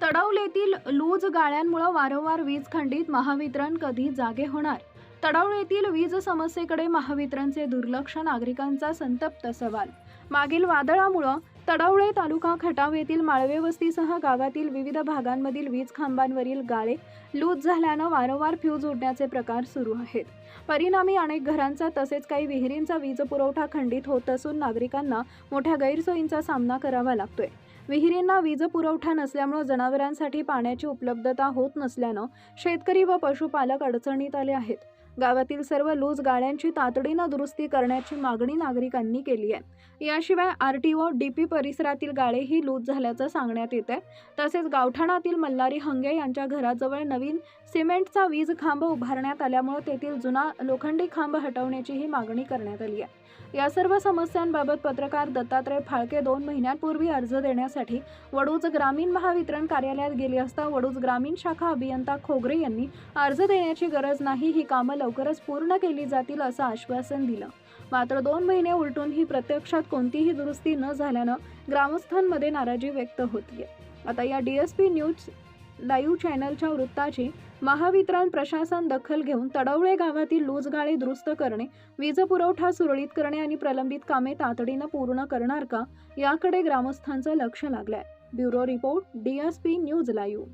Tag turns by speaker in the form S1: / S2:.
S1: तडवलेतील loose गाळ्यांमुळे वारंवार वीज खंडित, महावितरण कधी जागे होणार? तडवलेतील वीज समस्येकडे महावितरणचे दुर्लक्ष, नागरिकांचा संतप्त सवाल. मागील वादळामुळे तडवळे तालुका खटाव येथील माळवे वस्तीसह गावातील विविध भागांमधील वीज खांबांवरील गाळे लूज झाल्यानं वारंवार फ्यूज उडण्याचे प्रकार सुरू आहेत. परिणामी अनेक घरांचा तसेच काही विहिरींचा वीज पुरवठा खंडित होत असून नागरिकांना मोठ्या गैरसोयींचा सामना करावा लागतोय. विहिरींना वीज पुरवठा नसल्यामुळे जनावरांसाठी पाण्याची उपलब्धता होत नसल्यानं शेतकरी व पशुपालक अडचणीत आले आहेत. गावातील सर्व लूज गाळ्यांची तातडीनं दुरुस्ती करण्याची मागणी नागरिकांनी केली आहे. याशिवाय आरटीओ डीपी परिसरातील गाळेही लूज झाल्याचं सांगण्यात येत आहे. तसेच गावठाणातील मल्हारी हंगे यांच्या घराजवळ नवीन सिमेंटचा वीज खांब उभारण्यात आल्यामुळे तेथील जुना लोखंडी खांब हटवण्याचीही मागणी करण्यात आली आहे. या सर्व समस्यांबाबत पत्रकार दत्तात्रय फाळके 2 महिन्यांपूर्वी अर्ज देण्यासाठी वडूज ग्रामीण महावितरण कार्यालयात गेले असता वडूज ग्रामीण शाखा अभियंता खोगरे यांनी अर्ज देण्याची गरज नाही, ही कामं लवकरच पूर्ण केली जातील असं आश्वासन दिलं. मात्र 2 महिने उलटूनही प्रत्यक्षात कोणतीही दुरुस्ती न झाल्यानं ग्रामस्थांमध्ये नाराजी व्यक्त होतीये. आता या DSP न्यूज लाईव्ह चॅनलच्या वृत्ताची महावितरण प्रशासन दखल घेऊन तडवळे गावातील लूज गाळे दुरुस्त करणे, वीज पुरवठा सुरळीत करणे आणि प्रलंबित कामे तातडीनं पूर्ण करणार का, याकडे ग्रामस्थांचं लक्ष लागलंय. Bureau report, DSP news live.